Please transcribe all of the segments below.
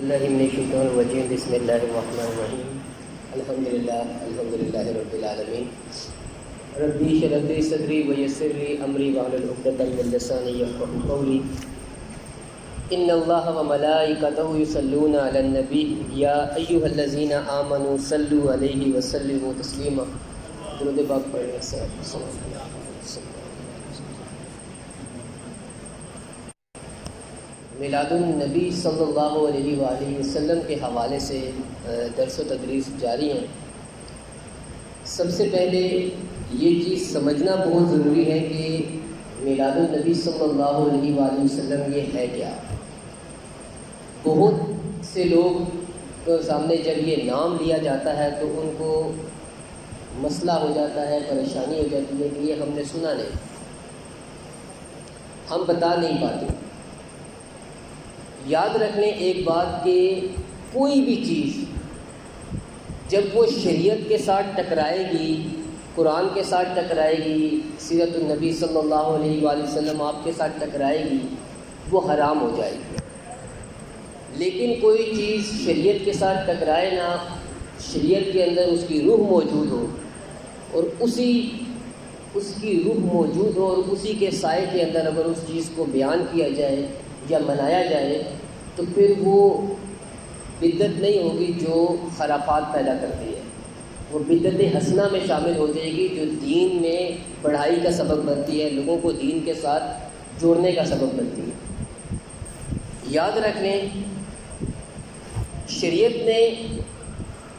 باللہ من الشیطان الرجیم بسم اللہ الرحمن الرحیم الحمدللہ رب العالمین ربی اشرح لی صدری ویسر لی امری واحلل عقدۃ من لسانی یفقهوا قولی ان اللہ وملائکتہ یصلون علی النبی یا ایھا الذین آمنوا صلوا علیہ وسلموا تسلیما۔ درود پاک پڑھیں۔ میلاد النبی صلی اللہ علیہ وآلہ وسلم کے حوالے سے درس و تدریس جاری ہیں۔ سب سے پہلے یہ چیز سمجھنا بہت ضروری ہے کہ میلاد النبی صلی اللہ علیہ وآلہ وسلم یہ ہے کیا۔ بہت سے لوگ کے سامنے جب یہ نام لیا جاتا ہے تو ان کو مسئلہ ہو جاتا ہے، پریشانی ہو جاتی ہے کہ یہ ہم نے سنا نہیں، ہم بتا نہیں پاتے۔ یاد رکھیں ایک بات کہ کوئی بھی چیز جب وہ شریعت کے ساتھ ٹکرائے گی، قرآن کے ساتھ ٹکرائے گی، سیرت النبی صلی اللہ علیہ وآلہ وسلم آپ کے ساتھ ٹکرائے گی، وہ حرام ہو جائے گی۔ لیکن کوئی چیز شریعت کے ساتھ ٹکرائے نہ، شریعت کے اندر اس کی روح موجود ہو اور اس کی روح موجود ہو اور اسی کے سائے کے اندر اگر اس چیز کو بیان کیا جائے یا منایا جائے تو پھر وہ بدعت نہیں ہوگی جو خرافات پیدا کرتی ہے، وہ بدعت حسنہ میں شامل ہو جائے گی جو دین میں پڑھائی کا سبب بنتی ہے، لوگوں کو دین کے ساتھ جوڑنے کا سبب بنتی ہے۔ یاد رکھ لیں شریعت نے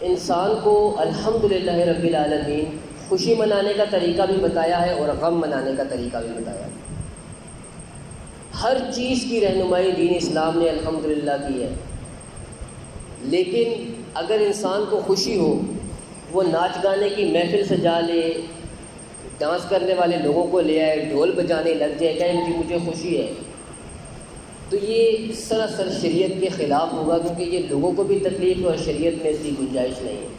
انسان کو الحمدللہ رب العالمین خوشی منانے کا طریقہ بھی بتایا ہے اور غم منانے کا طریقہ بھی بتایا ہے۔ ہر چیز کی رہنمائی دین اسلام نے الحمدللہ کی ہے، لیکن اگر انسان کو خوشی ہو، وہ ناچ گانے کی محفل سجا لے، ڈانس کرنے والے لوگوں کو لے آئے، ڈھول بجانے لگ جائے، کہیں کہ مجھے خوشی ہے، تو یہ سراسر شریعت کے خلاف ہوگا، کیونکہ یہ لوگوں کو بھی تکلیف ہے اور شریعت میں اس کی گنجائش نہیں ہے۔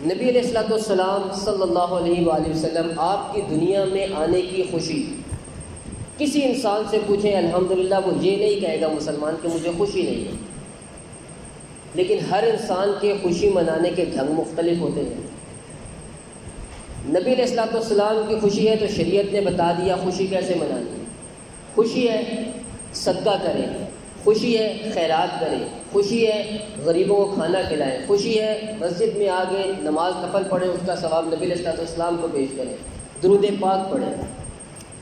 نبی علیہ الصلوۃ والسلام صلی اللہ علیہ وآلہ وسلم آپ کی دنیا میں آنے کی خوشی، کسی انسان سے پوچھیں الحمدللہ وہ یہ نہیں کہے گا مسلمان کہ مجھے خوشی نہیں ہے، لیکن ہر انسان کے خوشی منانے کے ڈھنگ مختلف ہوتے ہیں۔ نبی علیہ الصلوۃ والسلام کی خوشی ہے تو شریعت نے بتا دیا خوشی کیسے منانی ہے۔ خوشی ہے صدقہ کریں، خوشی ہے خیرات کریں، خوشی ہے غریبوں کو کھانا کھلائیں، خوشی ہے مسجد میں آگے نماز نفل پڑھیں، اس کا ثواب نبی علیہ الصلوۃ والسلام کو پیش کریں، درود پاک پڑھیں۔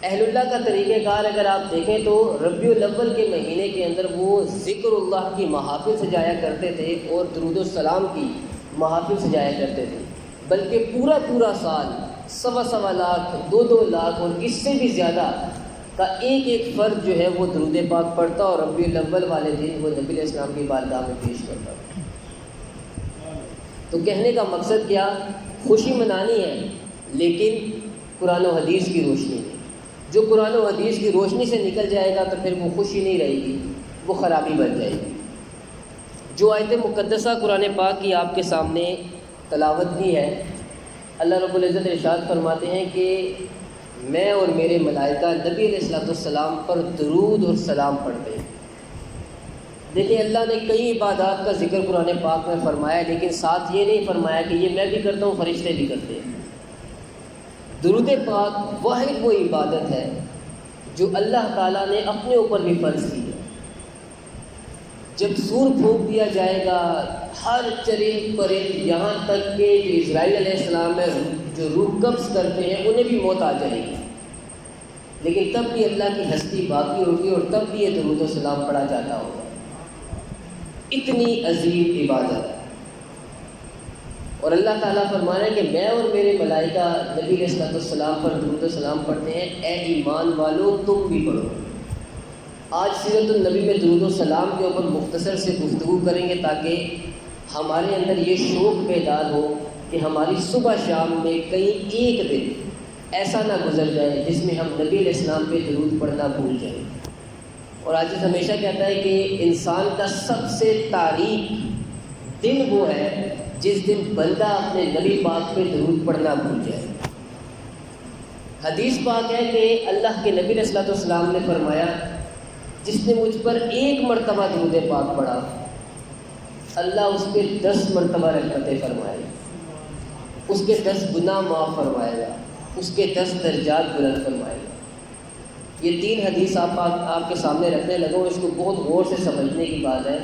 اہل اللہ کا طریقہ کار اگر آپ دیکھیں تو ربیع الاول کے مہینے کے اندر وہ ذکر اللہ کی محافل سجایا کرتے تھے اور درود السلام کی محافل سجایا کرتے تھے، بلکہ پورا سال 1.25 لاکھ 2 لاکھ اور اس سے بھی زیادہ کا ایک فرد جو ہے وہ درود پاک پڑھتا اور ربیع الاول والے دن وہ نبی علیہ السلام کی بارگاہ میں پیش کرتا۔ تو کہنے کا مقصد کیا، خوشی منانی ہے لیکن قرآن و حدیث کی روشنی میں۔ جو قرآن و حدیث کی روشنی سے نکل جائے گا تو پھر وہ خوشی نہیں رہے گی، وہ خرابی بن جائے گی۔ جو آیت مقدسہ قرآن پاک کی آپ کے سامنے تلاوت کی ہے، اللہ رب العزت ارشاد فرماتے ہیں کہ میں اور میرے ملائکہ نبی علیہ الصلوۃ والسلام پر درود اور سلام پڑھتے ہیں۔ دیکھیں اللہ نے کئی عبادات کا ذکر قرآن پاک میں فرمایا، لیکن ساتھ یہ نہیں فرمایا کہ یہ میں بھی کرتا ہوں، فرشتے بھی کرتے ہیں۔ درود پاک واحد وہ عبادت ہے جو اللہ تعالیٰ نے اپنے اوپر بھی فرض کی ہے۔ جب سور پھونک دیا جائے گا، ہر چرند پرند یہاں تک کہ جو اسرائیل علیہ السلام ہے جو روح قبض کرتے ہیں انہیں بھی موت آ جائے گی، لیکن تب بھی اللہ کی ہستی باقی ہوگی اور تب بھی یہ درود و سلام پڑھا جاتا ہوگا۔ اتنی عظیم عبادت ہے، اور اللہ تعالیٰ فرما رہے ہیں کہ میں اور میرے ملائکہ نبی علیہ الصلوۃ والسلام پر درود و سلام پڑھتے ہیں، اے ایمان والو تم بھی پڑھو۔ آج سیرت النبی میں درود و سلام کے اوپر مختصر سے گفتگو کریں گے تاکہ ہمارے اندر یہ شوق بیدار ہو کہ ہماری صبح شام میں کہیں ایک دن ایسا نہ گزر جائے جس میں ہم نبی علیہ السلام پہ درود پڑھنا بھول جائیں۔ اور آج ہمیشہ کہتا ہے کہ انسان کا سب سے تاریک دن وہ ہے جس دن بندہ اپنے نبی پاک پہ درود پڑھنا بھول جائے۔ حدیث پاک ہے کہ اللہ کے نبی علیہ الصلوۃ والسلام نے فرمایا جس نے مجھ پر 1 مرتبہ درود پاک پڑھا اللہ اس پہ 10 مرتبہ رحمتیں فرمائے گا، اس کے 10 گناہ معاف فرمائے گا، اس کے 10 درجات بلند فرمائے گا۔ یہ 3 حدیث آپ کے سامنے رکھنے لگوں، اس کو بہت غور سے سمجھنے کی بات ہے۔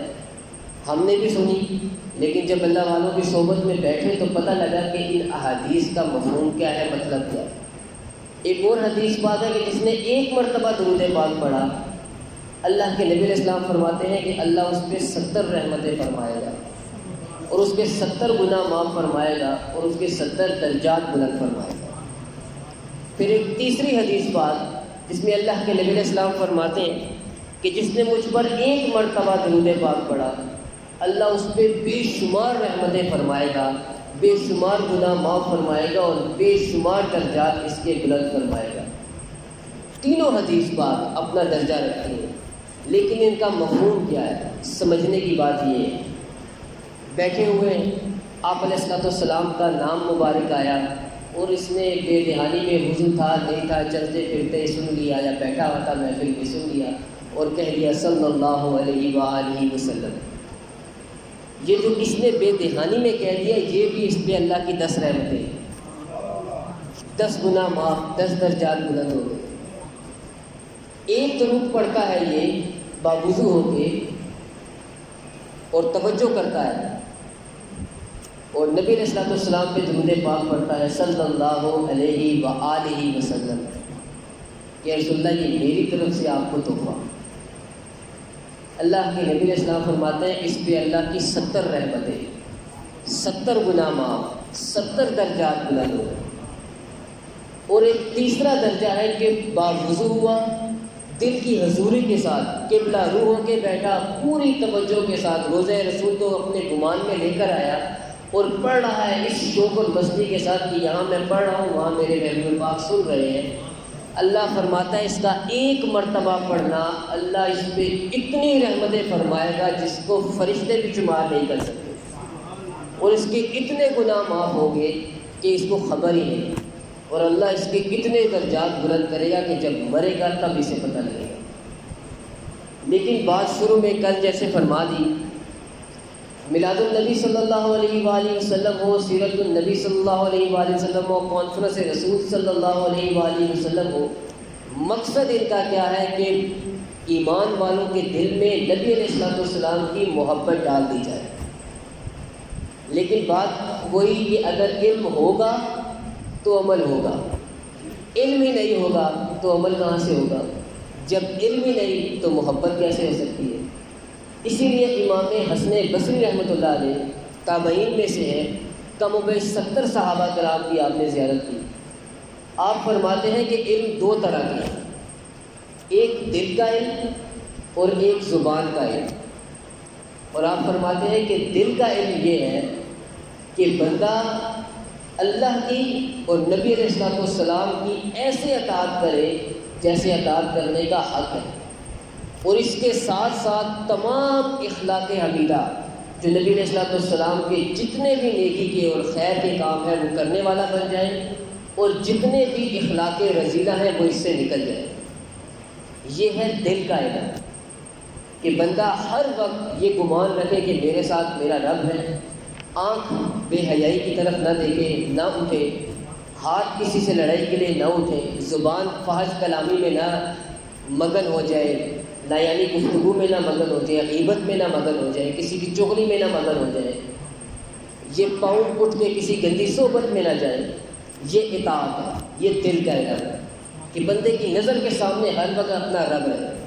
ہم نے بھی سنی، لیکن جب اللہ والوں کی صحبت میں بیٹھے تو پتہ لگا کہ ان احادیث کا مفہوم کیا ہے، مطلب کیا ہے۔ ایک اور حدیث بات ہے کہ جس نے 1 مرتبہ درود پاک پڑھا اللہ کے نبی علیہ السلام فرماتے ہیں کہ اللہ اس پہ 70 رحمتیں فرمائے گا اور اس کے 70 گناہ معاف فرمائے گا اور اس کے 70 درجات بلند فرمائے گا۔ پھر ایک تیسری حدیث بات جس میں اللہ کے نبی علیہ السلام فرماتے ہیں کہ جس نے مجھ پر 1 مرتبہ درود پاک پڑھا اللہ اس پہ بے شمار رحمتیں فرمائے گا، بے شمار گناہ معاف فرمائے گا اور بے شمار درجات اس کے بلند فرمائے گا۔ تینوں حدیث بات اپنا درجہ رکھتی ہیں، لیکن ان کا مفہوم کیا ہے، سمجھنے کی بات یہ ہے۔ بیٹھے ہوئے آپ علیہ الصلوۃ والسلام کا نام مبارک آیا اور اس نے بے دہانی میں وضو تھا نہیں تھا چلتے پھرتے سن لیا یا بیٹھا ہوا تھا محفل میں سن لیا اور کہہ دیا صلی اللہ علیہ وآلہ وسلم۔ یہ جو اس نے بے دہانی میں کہہ دیا یہ بھی اس پہ اللہ کی 10 رحمتیں، 10 گناہ معاف، 10 درجات بلند ہو گئے۔ ایک درود پڑھتا ہے یہ باوضو ہو کے اور توجہ کرتا ہے اور نبی علیہ الصلوۃ والسلام پہ درود پاک پڑھتا ہے صلی اللہ علیہ وآلہ وسلم کہ رسول اللہ یہ میری طرف سے آپ کو تحفہ۔ اللہ کے نبی علیہ السلام فرماتے ہیں اس پہ اللہ کی 70 رحمتیں، 70 گناہ معاف، 70 درجات بلند ہو گئے۔ اور ایک تیسرا درجہ ہے کہ باوضو ہوا، دل کی حضوری کے ساتھ قبلہ روح ہو کے بیٹھا، پوری توجہ کے ساتھ روضہ رسول کو اپنے گمان میں لے کر آیا اور پڑھ رہا ہے اس شوق اور مستی کے ساتھ کہ یہاں میں پڑھ رہا ہوں وہاں میرے محبوب پاک سن رہے ہیں۔ اللہ فرماتا ہے اس کا 1 مرتبہ پڑھنا اللہ اس پہ اتنی رحمتیں فرمائے گا جس کو فرشتے بھی شمار نہیں کر سکتے، اور اس کے اتنے گناہ معاف ہوں گے کہ اس کو خبر ہی نہیں، اور اللہ اس کے اتنے درجات بلند کرے گا کہ جب مرے گا تب اسے پتہ لگے گا۔ لیکن بات شروع میں کل جیسے فرما دی، میلاد النبی صلی اللہ علیہ وآلہ وسلم ہو، سیرت النبی صلی اللہ علیہ وآلہ وسلم ہو، کانفرنس رسول صلی اللہ علیہ وآلہ وسلم ہو، مقصد ان کا کیا ہے کہ ایمان والوں کے دل میں نبی علیہ الصلوۃ والسلام کی محبت ڈال دی جائے۔ لیکن بات وہی کہ اگر علم ہوگا تو عمل ہوگا، علم ہی نہیں ہوگا تو عمل کہاں سے ہوگا؟ جب علم ہی نہیں تو محبت کیسے ہو سکتی ہے؟ اسی لیے امام حسن بصری رحمۃ اللہ علیہ تابعین میں سے ہے، کم و بیش 70 صحابہ کرام کی آپ نے زیارت کی۔ آپ فرماتے ہیں کہ علم 2 طرح کے ہیں، ایک دل کا علم اور ایک زبان کا علم۔ اور آپ فرماتے ہیں کہ دل کا علم یہ ہے کہ بندہ اللہ کی اور نبی علیہ الصلوۃ والسلام کی ایسے اطاعت کرے جیسے اطاعت کرنے کا حق ہے، اور اس کے ساتھ ساتھ تمام اخلاق حمیدہ جو نبی علیہ الصلوۃ والسلام کے جتنے بھی نیکی کے اور خیر کے کام ہیں وہ کرنے والا بن جائے، اور جتنے بھی اخلاق رذیلہ ہیں وہ اس سے نکل جائے۔ یہ ہے دل کا علم کہ بندہ ہر وقت یہ گمان رکھے کہ میرے ساتھ میرا رب ہے، آنکھ بے حیائی کی طرف نہ دیکھے، نہ اٹھے، ہاتھ کسی سے لڑائی کے لیے نہ اٹھے، زبان فحش کلامی میں نہ مگن ہو جائے، نہ یعنی گفتگو میں نہ مگن ہو جائے، غیبت میں نہ مگن ہو جائے، کسی کی چغلی میں نہ مگن ہو جائے، یہ پاؤں اٹھ کے کسی گندی صحبت میں نہ جائے۔ یہ اطاعت ہے، یہ دل کا علم ہے کہ بندے کی نظر کے سامنے ہر وقت اپنا رب رہے۔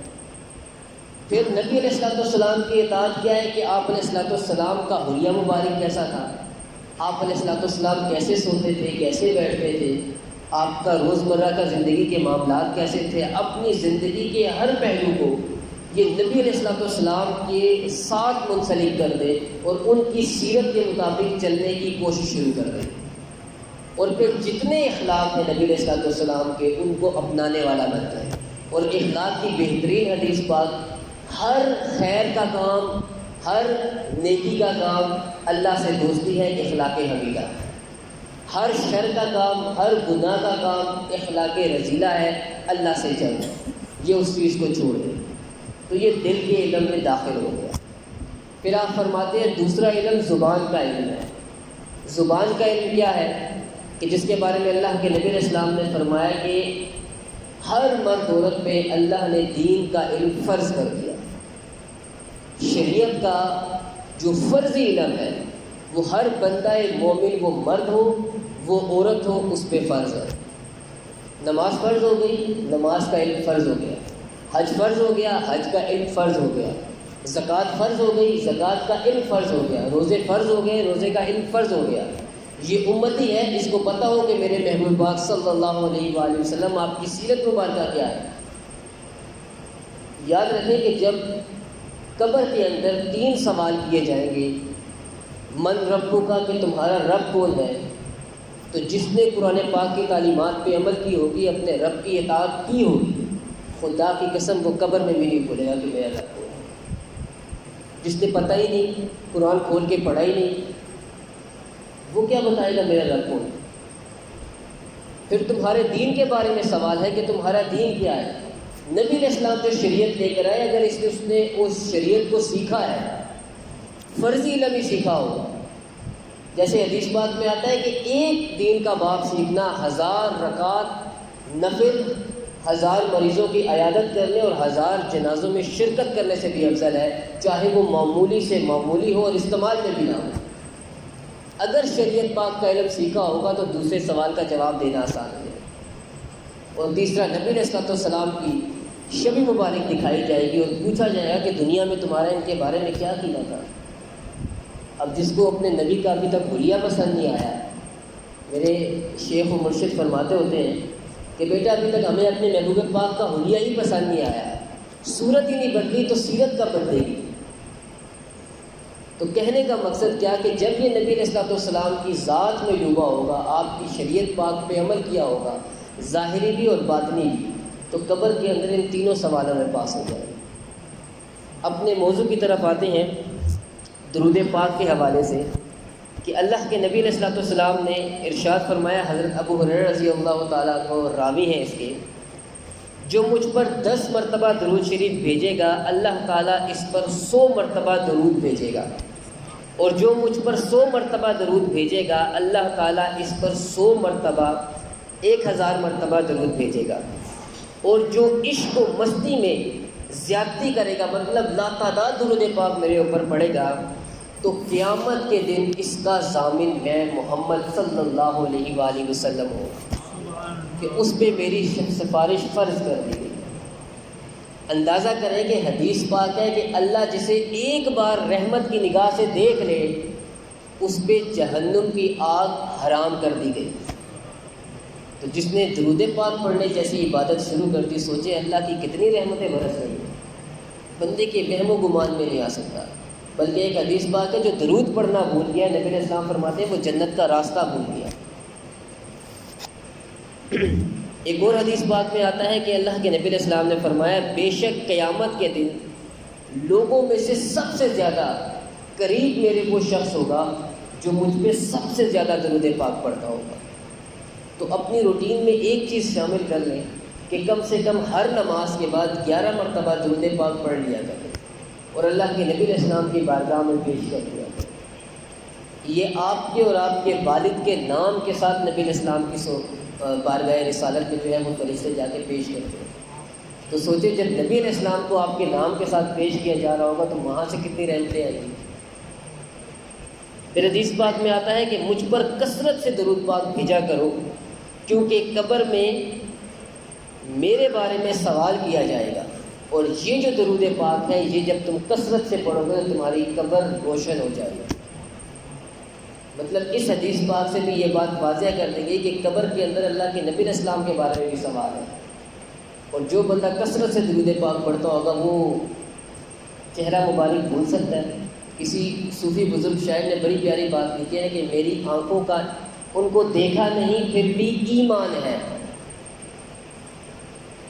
پھر نبی علیہ الصلوۃ والسلام کی اطاعت کیا ہے کہ آپ علیہ الصلوۃ والسلام کا حلیہ مبارک کیسا تھا، آپ علیہ الصلوۃ والسلام کیسے سوتے تھے، کیسے بیٹھتے تھے، آپ کا روزمرہ کا زندگی کے معاملات کیسے تھے، اپنی زندگی کے ہر پہلو کو یہ نبی علیہ الصلوۃ والسلام کے ساتھ منسلک کر دے اور ان کی سیرت کے مطابق چلنے کی کوشش شروع کر دے، اور پھر جتنے اخلاق ہیں نبی علیہ الصلوۃ والسلام کے ان کو اپنانے والا بن جائے۔ اور اخلاق کی بہترین حدیث بات، ہر خیر کا کام، ہر نیکی کا کام اللہ سے دوستی ہے، اخلاق حمیدہ۔ ہر شر کا کام، ہر گناہ کا کام اخلاق رذیلہ ہے، اللہ سے چل یہ اس چیز کو چھوڑ دے۔ تو یہ دل کے علم میں داخل ہو گیا۔ پھر آپ فرماتے ہیں دوسرا علم زبان کا علم ہے۔ زبان کا علم کیا ہے؟ کہ جس کے بارے میں اللہ کے نبی علیہ السلام نے فرمایا کہ ہر مرد عورت پہ اللہ نے دین کا علم فرض کر دیا۔ شریعت کا جو فرضی علم ہے وہ ہر بندہ مومن، وہ مرد ہو وہ عورت ہو، اس پہ فرض ہے۔ نماز فرض ہو گئی، نماز کا علم فرض ہو گیا۔ حج فرض ہو گیا، حج کا علم فرض ہو گیا۔ زکوٰۃ فرض ہو گئی، زکوٰۃ کا علم فرض ہو گیا۔ روزے فرض ہو گئے، روزے کا علم فرض ہو گیا۔ یہ امتی ہے، اس کو پتہ ہو کہ میرے محبوب پاک صلی اللہ علیہ وآلہ وسلم آپ کی سیرت مبارکہ کیا ہے۔ یاد رکھیں کہ جب قبر کے اندر 3 سوال کیے جائیں گے، من ربو کا، کہ تمہارا رب کون ہے، تو جس نے قرآن پاک کی تعلیمات پہ عمل کی ہوگی، اپنے رب کی اطاعت کی ہوگی، خدا کی قسم وہ قبر میں بھی نہیں بھولے گا کہ میرا رب کون ہے۔ جس نے پتہ ہی نہیں، قرآن کھول کے پڑھا ہی نہیں، وہ کیا بتائے گا میرا رب کون ہے۔ پھر تمہارے دین کے بارے میں سوال ہے کہ تمہارا دین کیا ہے۔ نبی علیہ السلام جو شریعت لے کر آئے، اگر اس نے اس شریعت کو سیکھا ہے، فرضی علم ہی سیکھا ہو، جیسے حدیث پاک میں آتا ہے کہ ایک دین کا باب سیکھنا 1000 رکعت نفل، 1000 مریضوں کی عیادت کرنے اور 1000 جنازوں میں شرکت کرنے سے بھی افضل ہے، چاہے وہ معمولی سے معمولی ہو اور استعمال میں بھی نہ ہو۔ اگر شریعت پاک کا علم سیکھا ہوگا تو دوسرے سوال کا جواب دینا آسان ہے۔ اور تیسرا، نبی علیہ السلام کی شب مبارک دکھائی جائے گی اور پوچھا جائے گا کہ دنیا میں تمہارا ان کے بارے میں کیا عقیدہ تھا۔ اب جس کو اپنے نبی کا ابھی تک حلیہ پسند نہیں آیا، میرے شیخ و مرشد فرماتے ہوتے ہیں کہ بیٹا ابھی تک ہمیں اپنے محبوب پاک کا حلیہ ہی پسند نہیں آیا، صورت ہی نہیں بدلی تو سیرت کب بدلے گی۔ تو کہنے کا مقصد کیا کہ جب یہ نبی علیہ السلام کی ذات میں ڈوبا ہوگا، آپ کی شریعت پاک پہ عمل کیا ہوگا، ظاہری بھی اور باطنی بھی، تو قبر کے اندر ان تینوں سوالوں میں پاس ہو جائے۔ اپنے موضوع کی طرف آتے ہیں درود پاک کے حوالے سے کہ اللہ کے نبی علیہ السلام نے ارشاد فرمایا، حضرت ابو ہریرہ رضی اللہ تعالیٰ عنہ راوی ہیں اس کے، جو مجھ پر 10 مرتبہ درود شریف بھیجے گا اللہ تعالیٰ اس پر 100 مرتبہ درود بھیجے گا، اور جو مجھ پر 100 مرتبہ درود بھیجے گا اللہ تعالیٰ اس پر 100 مرتبہ 1000 مرتبہ درود بھیجے گا، اور جو عشق و مستی میں زیادتی کرے گا، مطلب لاتعداد درود پاک میرے اوپر پڑے گا، تو قیامت کے دن اس کا ضامن میں محمد صلی اللہ علیہ وآلہ وسلم ہوں کہ اس پہ میری سفارش فرض کر دی گئی۔ اندازہ کریں کہ حدیث پاک ہے کہ اللہ جسے ایک بار رحمت کی نگاہ سے دیکھ لے اس پہ جہنم کی آگ حرام کر دی گئی۔ تو جس نے درود پاک پڑھنے جیسی عبادت شروع کر دی، سوچے اللہ کی کتنی رحمتیں برس رہی ہیں، بندے کے وہم و گمان میں نہیں آ سکتا۔ بلکہ ایک حدیث پاک ہے جو درود پڑھنا بھول گیا، نبی علیہ السلام فرماتے ہیں وہ جنت کا راستہ بھول گیا۔ ایک اور حدیث پاک میں آتا ہے کہ اللہ کے نبی علیہ السلام نے فرمایا، بے شک قیامت کے دن لوگوں میں سے سب سے زیادہ قریب میرے وہ شخص ہوگا جو مجھ پہ سب سے زیادہ درود پاک پڑھتا ہوگا۔ تو اپنی روٹین میں ایک چیز شامل کر لیں کہ کم سے کم ہر نماز کے بعد 11 مرتبہ درود پاک پڑھ لیا کریں اور اللہ کے نبی علیہ السلام کی بارگاہ میں پیش کر دیا کریں۔ یہ آپ کے اور آپ کے والد کے نام کے ساتھ نبی علیہ السلام کی بارگاہ رسالت میں جو ہے وہ فرشتے جا کے پیش کرتے ہیں۔ تو سوچے جب نبی علیہ السلام کو آپ کے نام کے ساتھ پیش کیا جا رہا ہوگا تو وہاں سے کتنی رحمتیں آئیں گی۔ پھر حدیث پاک میں آتا ہے کہ مجھ پر کثرت سے درود پاک بھیجا کرو، کیونکہ قبر میں میرے بارے میں سوال کیا جائے گا، اور یہ جو درود پاک ہے یہ جب تم کثرت سے پڑھو گے تو تمہاری قبر روشن ہو جائے گی۔ مطلب اس حدیث پاک سے بھی یہ بات واضح کر دی گئی کہ قبر کے اندر اللہ کے نبی علیہ السلام کے بارے میں بھی سوال ہے، اور جو بندہ کثرت سے درود پاک پڑھتا ہوگا وہ چہرہ مبارک بھول سکتا ہے۔ کسی صوفی بزرگ شاعر نے بڑی پیاری بات لکھی ہے کہ میری آنکھوں کا ان کو دیکھا نہیں پھر بھی ایمان ہے،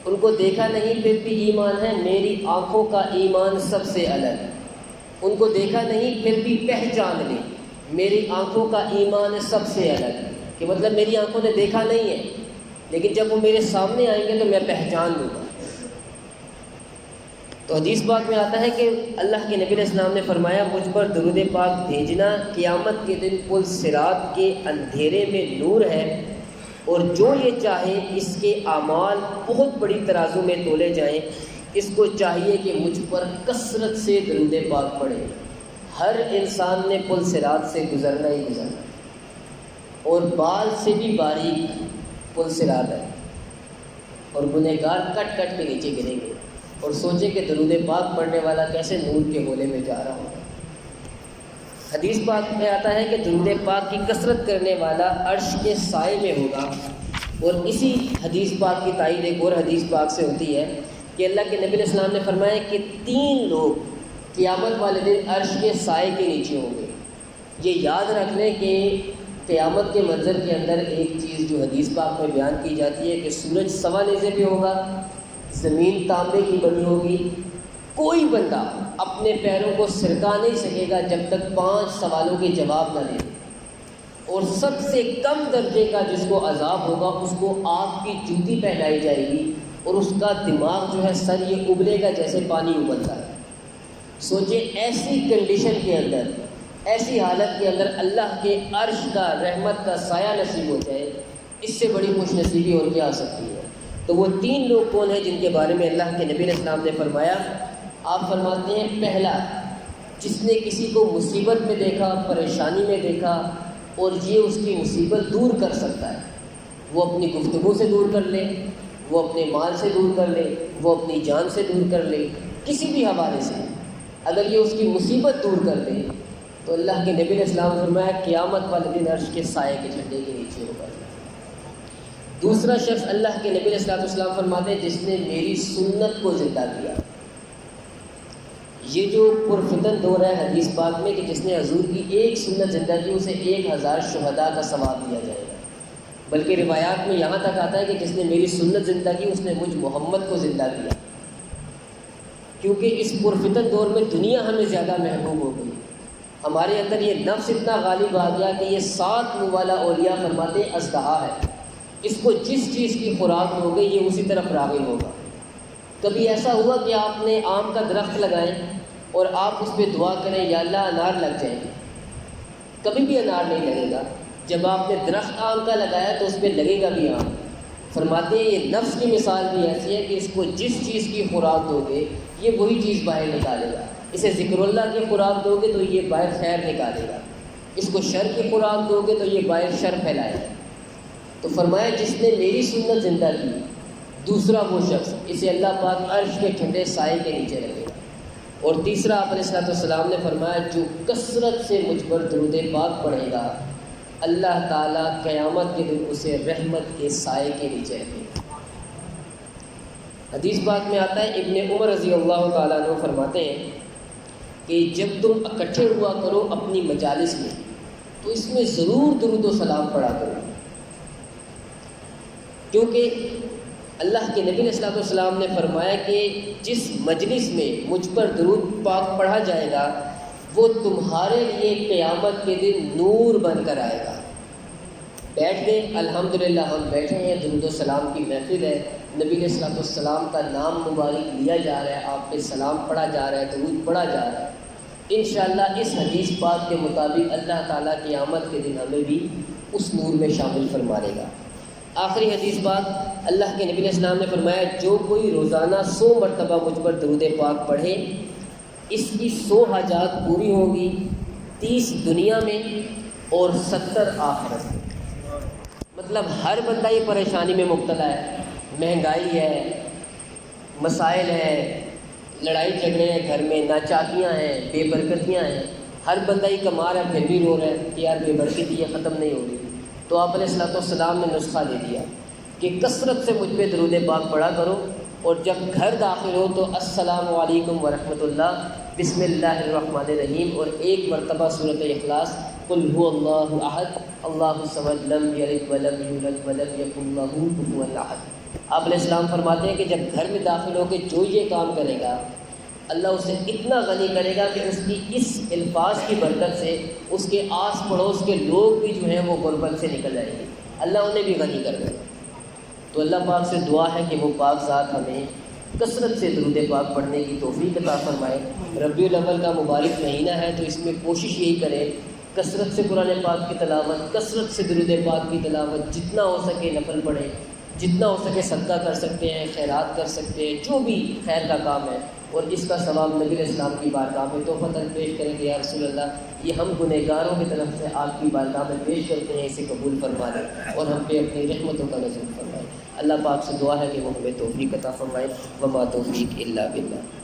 ان کو دیکھا نہیں پھر بھی ایمان ہے، میری آنکھوں کا ایمان سب سے الگ، ان کو دیکھا نہیں پھر بھی پہچان لی، میری آنکھوں کا ایمان سب سے الگ، کہ مطلب میری آنکھوں نے دیکھا نہیں ہے لیکن جب وہ میرے سامنے آئیں گے تو میں پہچان لوں گا۔ تو حدیث پاک میں آتا ہے کہ اللہ کے نبی علیہ السلام نے فرمایا مجھ پر درود پاک بھیجنا قیامت کے دن پل صراط کے اندھیرے میں نور ہے، اور جو یہ چاہے اس کے اعمال بہت بڑی ترازو میں تولے جائیں، اس کو چاہیے کہ مجھ پر کثرت سے درود پاک پڑھے۔ ہر انسان نے پل صراط سے گزرنا ہی گزرنا، اور بال سے بھی باریک پل صراط ہے، اور گنہگار کٹ کٹ کے نیچے گریں گے، اور سوچیں کہ درود پاک پڑھنے والا کیسے نور کے گولے میں جا رہا ہوگا۔ حدیث پاک میں آتا ہے کہ درود پاک کی کثرت کرنے والا عرش کے سائے میں ہوگا، اور اسی حدیث پاک کی تائید ایک اور حدیث پاک سے ہوتی ہے کہ اللہ کے نبی علیہ السلام نے فرمایا کہ 3 لوگ قیامت والے دن عرش کے سائے کے نیچے ہوں گے۔ یہ یاد رکھ لیں کہ قیامت کے منظر کے اندر ایک چیز جو حدیث پاک میں بیان کی جاتی ہے کہ سورج سوا نیزے پہ ہوگا، زمین تانبے کی بنی ہوگی، کوئی بندہ اپنے پیروں کو سرکا نہیں سکے گا جب تک 5 سوالوں کے جواب نہ دے، اور سب سے کم درجے کا جس کو عذاب ہوگا اس کو آگ کی جوتی پہنائی جائے گی، اور اس کا دماغ جو ہے سر یہ ابلے گا جیسے پانی ابلتا ہے۔ سوچیں ایسی کنڈیشن کے اندر، ایسی حالت کے اندر اللہ کے عرش کا رحمت کا سایہ نصیب ہو جائے، اس سے بڑی خوش نصیبی اور کیا آ سکتی ہے؟ تو وہ 3 لوگ کون ہیں جن کے بارے میں اللہ کے نبی علیہ السلام نے فرمایا؟ آپ فرماتے ہیں پہلا، جس نے کسی کو مصیبت میں دیکھا، پریشانی میں دیکھا، اور یہ اس کی مصیبت دور کر سکتا ہے، وہ اپنی گفتگو سے دور کر لے، وہ اپنے مال سے دور کر لے، وہ اپنی جان سے دور کر لے، کسی بھی حوالے سے اگر یہ اس کی مصیبت دور کر دے تو اللہ کے نبی علیہ السلام نے فرمایا قیامت والے دن عرش کے سائے کے جھنڈے کے نیچے ہوگا۔ دوسرا شخص اللہ کے نبی علیہ السلام فرماتے ہیں جس نے میری سنت کو زندہ کیا۔ یہ جو پرفتن دور ہے حدیث پاک میں کہ جس نے حضور کی ایک سنت زندہ کی اسے 1000 شہداء کا ثواب دیا جائے گا، بلکہ روایات میں یہاں تک آتا ہے کہ جس نے میری سنت زندہ کی اس نے مجھ محمد کو زندہ کیا، کیونکہ اس پرفتن دور میں دنیا ہمیں زیادہ محبوب ہو گئی، ہمارے اندر یہ نفس اتنا غالب آ گیا کہ یہ 7 منہ والا اولیاء فرماتے اژدہا ہے، اس کو جس چیز کی خوراک ہو گئی یہ اسی طرف راغب ہوگا۔ کبھی ایسا ہوا کہ آپ نے آم کا درخت لگائیں اور آپ اس پہ دعا کریں یا اللہ انار لگ جائیں، کبھی بھی انار نہیں لگے گا۔ جب آپ نے درخت آم کا لگایا تو اس پہ لگے گا بھی آم۔ فرماتے ہیں یہ نفس کی مثال بھی ایسی ہے کہ اس کو جس چیز کی خوراک دو گے یہ وہی چیز باہر نکالے گا۔ اسے ذکر اللہ کی خوراک دو گے تو یہ باہر خیر نکالے گا، اس کو شر کی خوراک دو گے تو یہ باہر شر پھیلائے گا۔ تو فرمایا جس نے میری سنت زندہ کی، دوسرا وہ شخص اسے اللہ پاک عرش کے ٹھنڈے سائے کے نیچے رکھے گا، اور تیسرا آپ علیہ السلام نے فرمایا جو کثرت سے مجھ پر درود پاک پڑھے گا اللہ تعالیٰ قیامت کے دن اسے رحمت کے سائے کے نیچے رکھے گا۔ حدیث پاک میں آتا ہے ابن عمر رضی اللہ تعالیٰ عنہ فرماتے ہیں کہ جب تم اکٹھے ہوا کرو اپنی مجالس میں تو اس میں ضرور درود و سلام پڑھا کرو، کیونکہ اللہ کے نبی علیہ السلام نے فرمایا کہ جس مجلس میں مجھ پر درود پاک پڑھا جائے گا وہ تمہارے لیے قیامت کے دن نور بن کر آئے گا۔ بیٹھ گئے، الحمدللہ ہم بیٹھے ہیں، درود و سلام کی محفل ہے، نبی علیہ السلام کا نام مبارک لیا جا رہا ہے، آپ پہ سلام پڑھا جا رہا ہے، درود پڑھا جا رہا ہے۔ انشاءاللہ اس حدیث پاک کے مطابق اللہ تعالیٰ قیامت کے دن ہمیں بھی اس نور میں شامل فرما لے گا۔ آخری حدیث پاک اللہ کے نبی علیہ السلام نے فرمایا جو کوئی روزانہ 100 مرتبہ مجھ پر درود پاک پڑھے اس کی 100 حاجات پوری ہوں گی، 30 دنیا میں اور 70 آخرت میں۔ مطلب ہر بندہ یہ پریشانی میں مبتلا ہے، مہنگائی ہے، مسائل ہیں، لڑائی جھگڑے ہیں گھر میں، ناچاکیاں ہیں، بے برکتیاں ہیں، ہر بندہ ہی کما رہا ہے پھر بھی رو رہا ہے کہ یار بے برکتی یہ ختم نہیں ہوگی۔ تو آپ علیہ السلام نے نسخہ دے دیا کہ کثرت سے مجھ پہ درود پاک پڑھا کرو، اور جب گھر داخل ہو تو السلام علیکم ورحمۃ اللہ، بسم اللہ الرحمن الرحیم، اور ایک مرتبہ سورۃ اخلاص، قل هو اللہ احد اللہ الصمد لم یلد ولم یولد ولم یکن لہ کفوا احد۔ آپ علیہ السلام فرماتے ہیں کہ جب گھر میں داخل ہو کے جو یہ کام کرے گا اللہ اسے اتنا غنی کرے گا کہ اس کی اس الفاظ کی برکت سے اس کے آس پڑوس کے لوگ بھی جو ہیں وہ غربت سے نکل جائیں گے، اللہ انہیں بھی غنی کر دے گا۔ تو اللہ پاک سے دعا ہے کہ وہ پاک ذات ہمیں کثرت سے درود پاک پڑھنے کی توفیق عطا فرمائے۔ ربیع الاول کا مبارک مہینہ ہے تو اس میں کوشش یہی کریں کثرت سے قرآن پاک کی تلاوت، کثرت سے درود پاک کی تلاوت، جتنا ہو سکے نفل پڑھیں، جتنا ہو سکے صدقہ کر سکتے ہیں، خیرات کر سکتے ہیں، جو بھی خیر کا کام ہے، اور اس کا ثواب نبی علیہ السلام کی بارگاہ میں تحفہ پیش کریں گے، یا رسول اللہ یہ ہم گنہگاروں کی طرف سے آپ کی بارگاہ میں پیش کرتے ہیں، اسے قبول فرما لیں اور ہم پہ اپنی رحمتوں کا نزول فرمائیں۔ اللہ پاک سے دعا ہے کہ وہ ہمیں توفیق عطا فرمائے۔ وما توفیق الا باللہ۔